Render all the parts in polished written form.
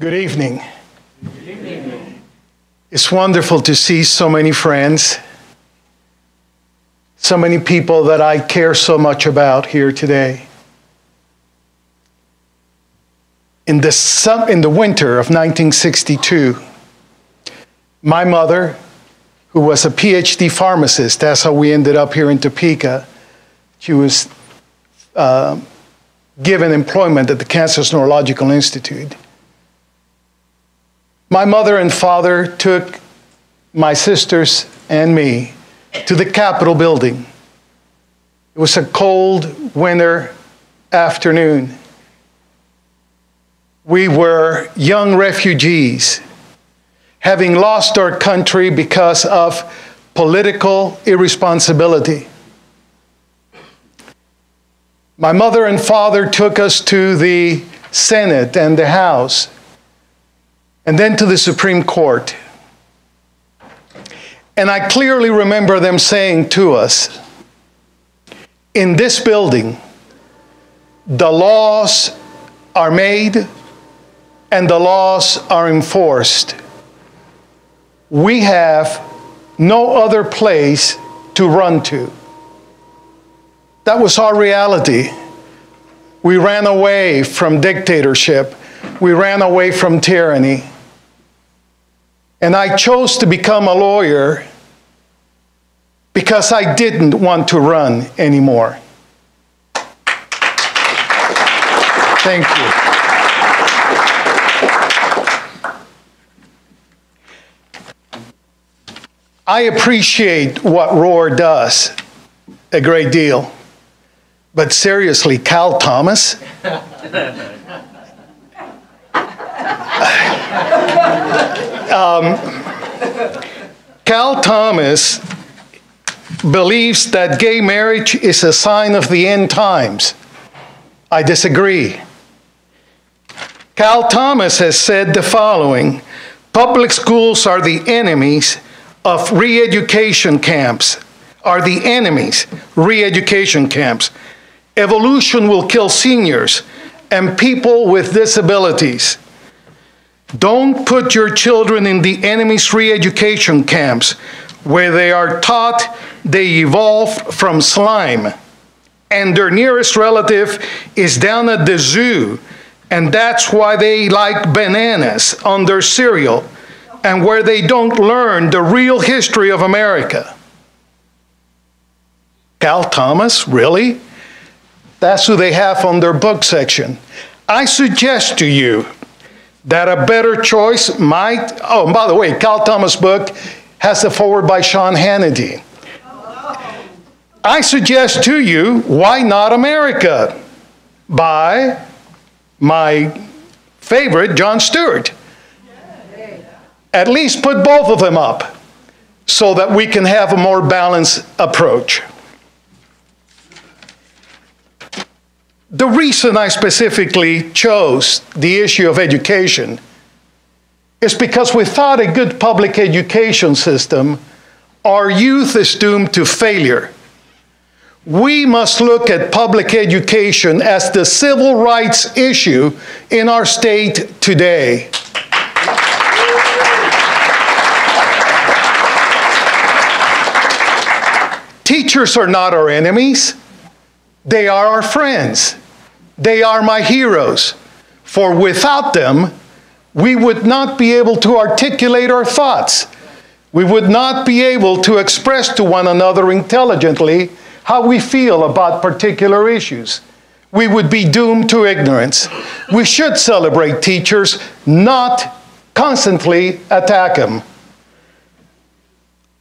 Good evening. It's wonderful to see so many friends, so many people that I care so much about here today. In the winter of 1962, my mother, who was a PhD pharmacist, that's how we ended up here in Topeka, she was given employment at the Kansas Neurological Institute. My mother and father took my sisters and me to the Capitol building. It was a cold winter afternoon. We were young refugees, having lost our country because of political irresponsibility. My mother and father took us to the Senate and the House, and then to the Supreme Court. And I clearly remember them saying to us, in this building, the laws are made and the laws are enforced. We have no other place to run to. That was our reality. We ran away from dictatorship. We ran away from tyranny. And I chose to become a lawyer because I didn't want to run anymore. Thank you. I appreciate what Roar does a great deal. But seriously, Cal Thomas? Cal Thomas believes that gay marriage is a sign of the end times. I disagree. Cal Thomas has said the following: public schools are the enemies of re-education camps, re-education camps. Evolution will kill seniors and people with disabilities. Don't put your children in the enemy's re-education camps where they are taught they evolved from slime and their nearest relative is down at the zoo and that's why they like bananas on their cereal and where they don't learn the real history of America. Cal Thomas, really? That's who they have on their book section. I suggest to you that a better choice might, oh, and by the way, Cal Thomas' book has a foreword by Sean Hannity. I suggest to you, Why Not America? By my favorite, Jon Stewart. At least put both of them up so that we can have a more balanced approach. The reason I specifically chose the issue of education is because without a good public education system, our youth is doomed to failure. We must look at public education as the civil rights issue in our state today. Teachers are not our enemies. They are our friends. They are my heroes. For without them, we would not be able to articulate our thoughts. We would not be able to express to one another intelligently how we feel about particular issues. We would be doomed to ignorance. We should celebrate teachers, not constantly attack them.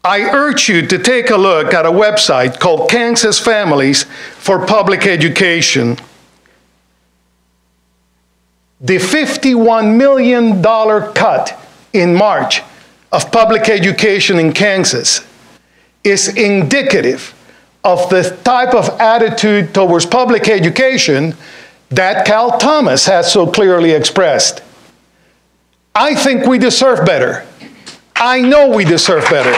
I urge you to take a look at a website called Kansas Families for Public Education. The $51 million cut in March of public education in Kansas is indicative of the type of attitude towards public education that Cal Thomas has so clearly expressed. I think we deserve better. I know we deserve better.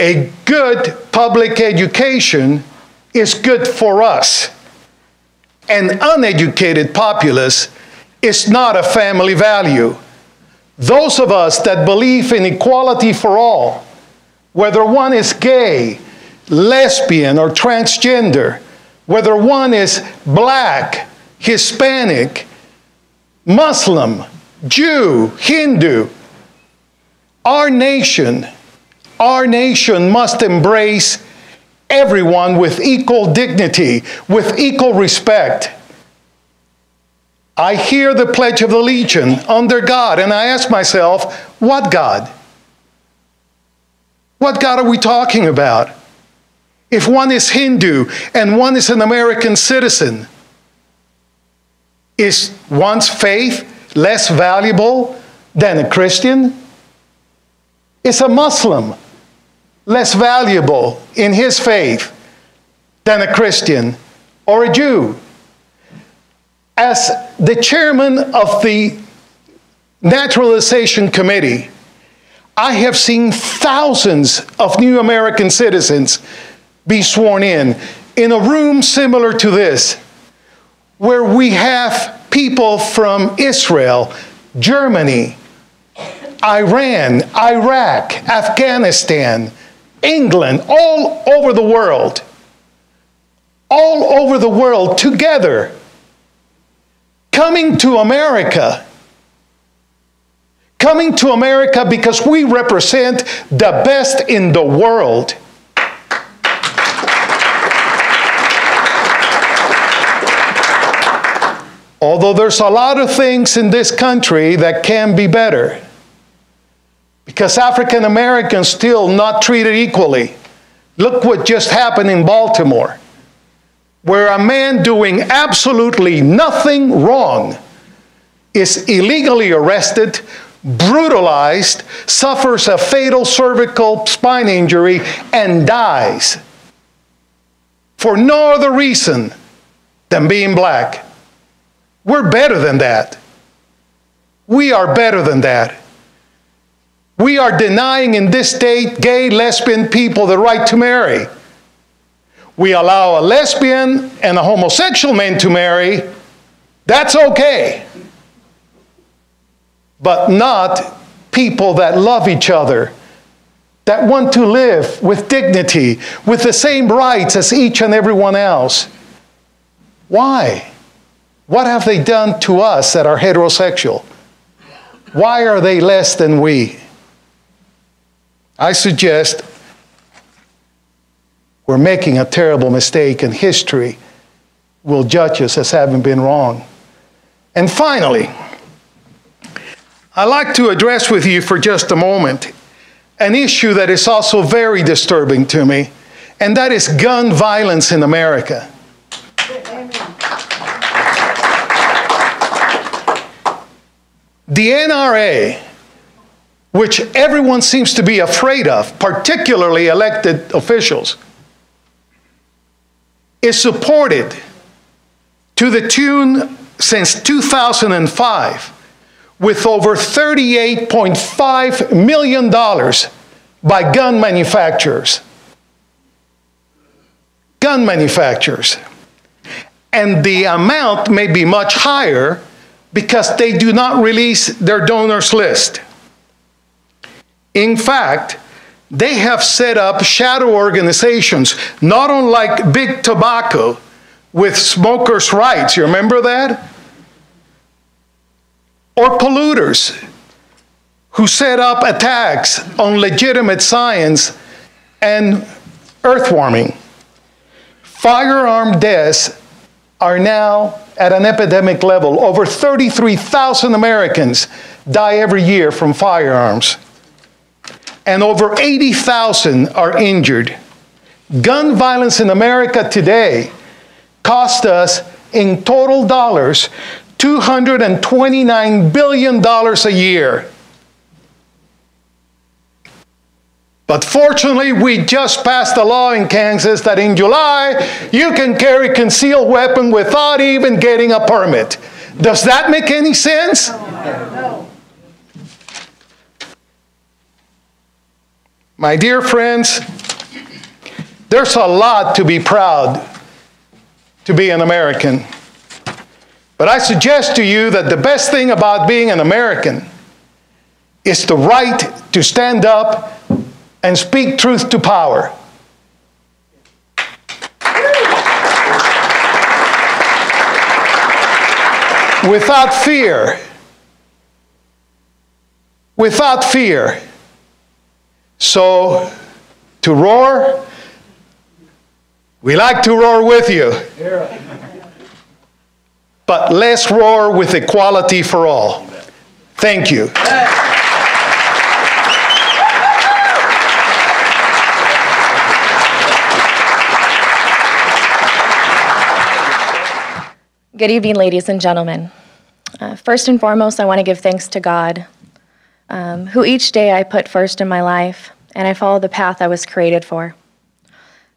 A good public education is good for us. and uneducated populace is not a family value. Those of us that believe in equality for all, whether one is gay, lesbian, or transgender, whether one is black, Hispanic, Muslim, Jew, Hindu, our nation must embrace everyone with equal dignity, with equal respect. I hear the Pledge of Allegiance under God, and I ask myself, what God? What God are we talking about? If one is Hindu and one is an American citizen, is one's faith less valuable than a Christian? Is a Muslim less valuable in his faith than a Christian or a Jew? As the chairman of the Naturalization Committee, I have seen thousands of new American citizens be sworn in a room similar to this, where we have people from Israel, Germany, Iran, Iraq, Afghanistan, England, all over the world together, coming to America because we represent the best in the world. Although there's a lot of things in this country that can be better, because African Americans still not treated equally. Look what just happened in Baltimore, where a man doing absolutely nothing wrong is illegally arrested, brutalized, suffers a fatal cervical spine injury, and dies for no other reason than being black. We're better than that. We are better than that. We are denying in this state gay, lesbian people the right to marry. We allow a lesbian and a homosexual man to marry. That's okay. But not people that love each other, that want to live with dignity, with the same rights as each and everyone else. Why? What have they done to us that are heterosexual? Why are they less than we? I suggest we're making a terrible mistake, and history will judge us as having been wrong. And finally, I'd like to address with you for just a moment an issue that is also very disturbing to me, and that is gun violence in America. The NRA, which everyone seems to be afraid of, particularly elected officials, is supported to the tune since 2005 with over $38.5 million by gun manufacturers. Gun manufacturers. And the amount may be much higher because they do not release their donors list. In fact, they have set up shadow organizations, not unlike Big Tobacco with smokers' rights. You remember that? Or polluters who set up attacks on legitimate science and earthwarming. Firearm deaths are now at an epidemic level. Over 33,000 Americans die every year from firearms, and over 80,000 are injured. Gun violence in America today cost us, in total dollars, $229 billion a year. But fortunately, we just passed a law in Kansas that in July, you can carry a concealed weapon without even getting a permit. Does that make any sense? No. My dear friends, there's a lot to be proud to be an American. But I suggest to you that the best thing about being an American is the right to stand up and speak truth to power. Without fear. Without fear. So, to roar, we like to roar with you. But let's roar with equality for all. Thank you. Good evening, ladies and gentlemen. First and foremost, I want to give thanks to God, who each day I put first in my life, and I follow the path I was created for.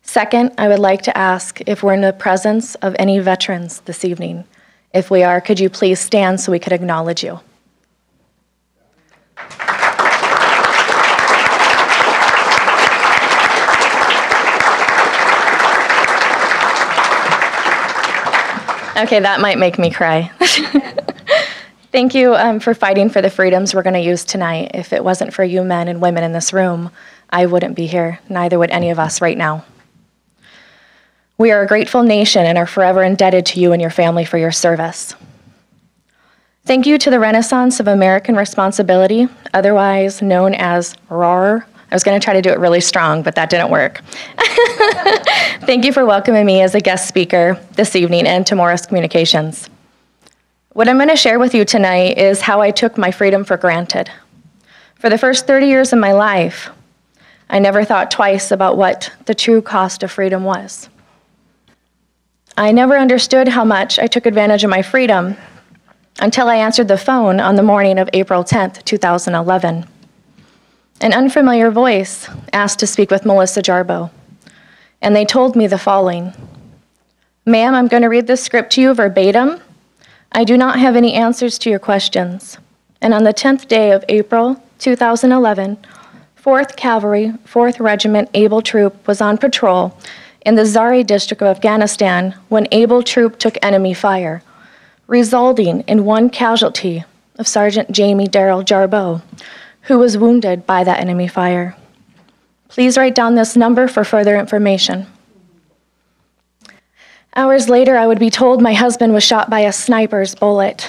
Second, I would like to ask if we're in the presence of any veterans this evening. If we are, could you please stand so we could acknowledge you? Okay, that might make me cry. Thank you for fighting for the freedoms we're going to use tonight. If it wasn't for you men and women in this room, I wouldn't be here. Neither would any of us right now. We are a grateful nation and are forever indebted to you and your family for your service. Thank you to the Renaissance of American Responsibility, otherwise known as RAR. I was going to try to do it really strong, but that didn't work. Thank you for welcoming me as a guest speaker this evening and to Morris Communications. What I'm going to share with you tonight is how I took my freedom for granted. For the first 30 years of my life, I never thought twice about what the true cost of freedom was. I never understood how much I took advantage of my freedom until I answered the phone on the morning of April 10th, 2011. An unfamiliar voice asked to speak with Melissa Jarboe, and they told me the following: "Ma'am, I'm going to read this script to you verbatim. I do not have any answers to your questions." And on the 10th day of April 2011, 4th Cavalry, 4th Regiment Able Troop was on patrol in the Zari district of Afghanistan when Able Troop took enemy fire, resulting in one casualty of Sergeant Jamie Darrell Jarboe, who was wounded by that enemy fire. Please write down this number for further information. Hours later, I would be told my husband was shot by a sniper's bullet.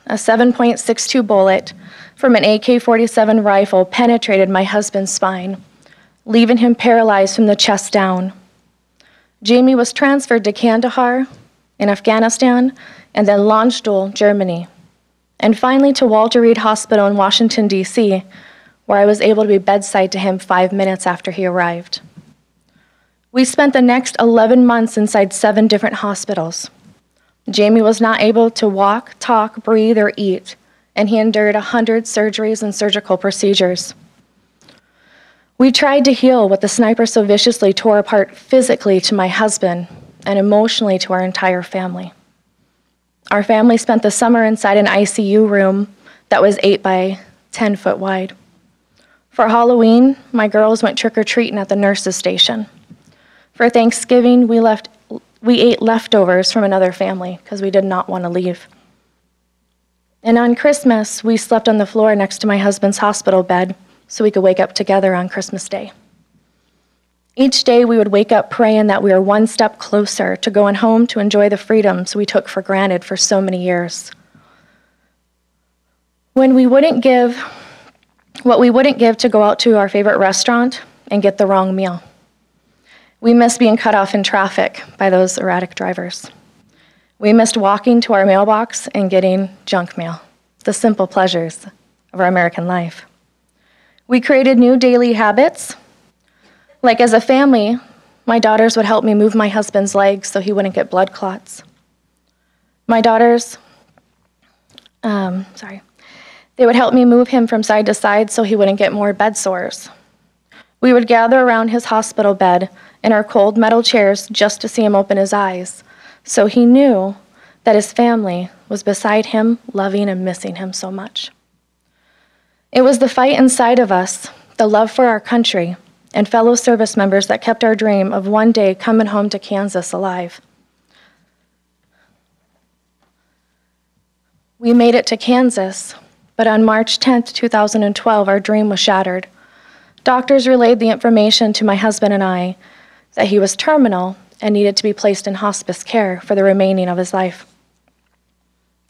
A 7.62 bullet from an AK-47 rifle penetrated my husband's spine, leaving him paralyzed from the chest down. Jamie was transferred to Kandahar in Afghanistan and then Landstuhl, Germany, and finally to Walter Reed Hospital in Washington, D.C., where I was able to be bedside to him 5 minutes after he arrived. We spent the next 11 months inside 7 different hospitals. Jamie was not able to walk, talk, breathe, or eat, and he endured 100 surgeries and surgical procedures. We tried to heal what the sniper so viciously tore apart physically to my husband and emotionally to our entire family. Our family spent the summer inside an ICU room that was 8 by 10 foot wide. For Halloween, my girls went trick-or-treating at the nurse's station. For Thanksgiving, we ate leftovers from another family because we did not want to leave. And on Christmas, we slept on the floor next to my husband's hospital bed so we could wake up together on Christmas Day. Each day, we would wake up praying that we were one step closer to going home to enjoy the freedoms we took for granted for so many years. When we wouldn't give what we wouldn't give to go out to our favorite restaurant and get the wrong meal. We missed being cut off in traffic by those erratic drivers. We missed walking to our mailbox and getting junk mail, the simple pleasures of our American life. We created new daily habits. Like as a family, my daughters would help me move my husband's legs so he wouldn't get blood clots. My daughters, they would help me move him from side to side so he wouldn't get more bed sores. We would gather around his hospital bed in our cold metal chairs just to see him open his eyes, so he knew that his family was beside him, loving and missing him so much. It was the fight inside of us, the love for our country, and fellow service members that kept our dream of one day coming home to Kansas alive. We made it to Kansas, but on March 10th, 2012, our dream was shattered. Doctors relayed the information to my husband and I that he was terminal and needed to be placed in hospice care for the remaining of his life.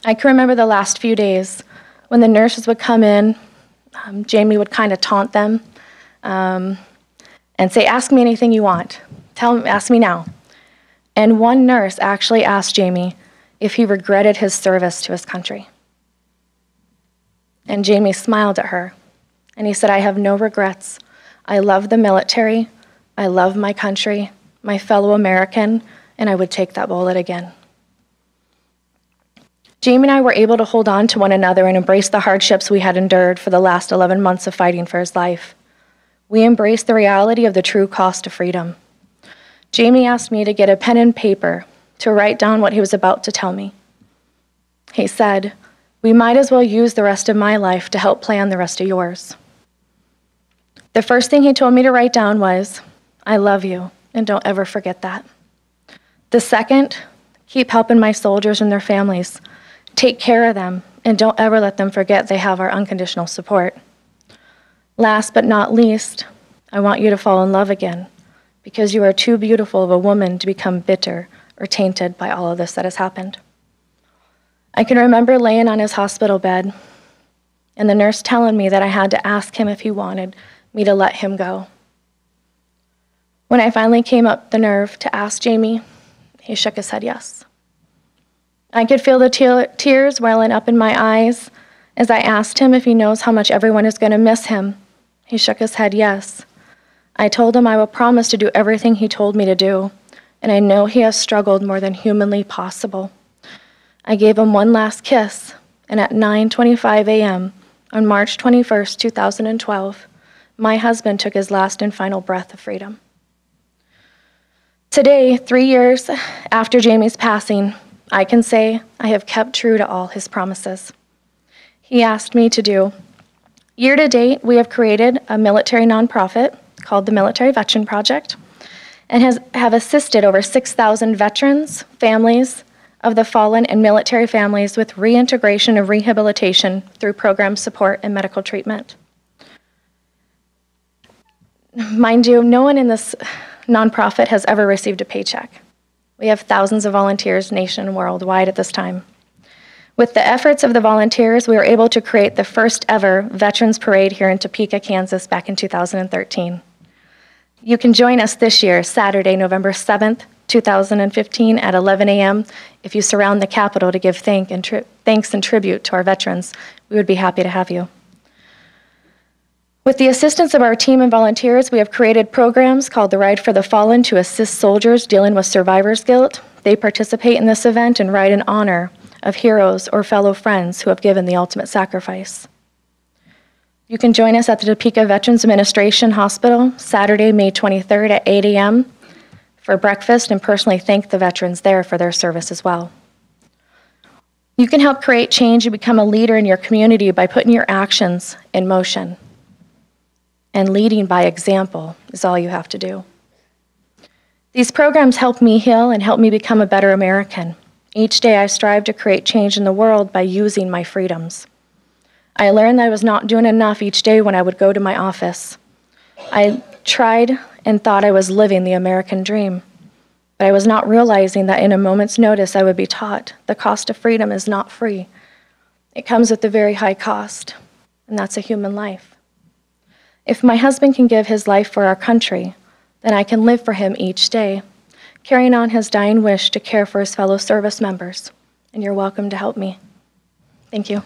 I can remember the last few days when the nurses would come in. Jamie would kind of taunt them and say, "Ask me anything you want. Ask me now." And one nurse actually asked Jamie if he regretted his service to his country. And Jamie smiled at her, and he said, "I have no regrets. I love the military. I love my country, my fellow American, and I would take that bullet again." Jamie and I were able to hold on to one another and embrace the hardships we had endured for the last 11 months of fighting for his life. We embraced the reality of the true cost of freedom. Jamie asked me to get a pen and paper to write down what he was about to tell me. He said, "We might as well use the rest of my life to help plan the rest of yours." The first thing he told me to write down was, "I love you, and don't ever forget that." The second, "Keep helping my soldiers and their families. Take care of them, and don't ever let them forget they have our unconditional support." Last but not least, "I want you to fall in love again, because you are too beautiful of a woman to become bitter or tainted by all of this that has happened." I can remember laying on his hospital bed, and the nurse telling me that I had to ask him if he wanted me to let him go. When I finally came up the nerve to ask Jamie, he shook his head yes. I could feel the tears welling up in my eyes as I asked him if he knows how much everyone is going to miss him. He shook his head yes. I told him I will promise to do everything he told me to do, and I know he has struggled more than humanly possible. I gave him one last kiss, and at 9:25 a.m. on March 21st, 2012, my husband took his last and final breath of freedom. Today, 3 years after Jamie's passing, I can say I have kept true to all his promises. He asked me to do. Year to date, we have created a military nonprofit called the Military Veteran Project and have assisted over 6,000 veterans, families of the fallen, and military families with reintegration and rehabilitation through program support and medical treatment. Mind you, no one in this nonprofit has ever received a paycheck. We have thousands of volunteers nationwide and worldwide at this time. With the efforts of the volunteers, we were able to create the first ever Veterans Parade here in Topeka, Kansas back in 2013. You can join us this year, Saturday, November 7th, 2015 at 11 a.m. If you surround the Capitol to give thanks and tribute to our veterans, we would be happy to have you. With the assistance of our team and volunteers, we have created programs called the Ride for the Fallen to assist soldiers dealing with survivor's guilt. They participate in this event and ride in honor of heroes or fellow friends who have given the ultimate sacrifice. You can join us at the Topeka Veterans Administration Hospital Saturday, May 23rd at 8 a.m. for breakfast and personally thank the veterans there for their service as well. You can help create change and become a leader in your community by putting your actions in motion. And leading by example is all you have to do. These programs help me heal and help me become a better American. Each day I strive to create change in the world by using my freedoms. I learned that I was not doing enough each day when I would go to my office. I tried and thought I was living the American dream, but I was not realizing that in a moment's notice I would be taught the cost of freedom is not free. It comes with a very high cost, and that's a human life. If my husband can give his life for our country, then I can live for him each day, carrying on his dying wish to care for his fellow service members, and you're welcome to help me. Thank you.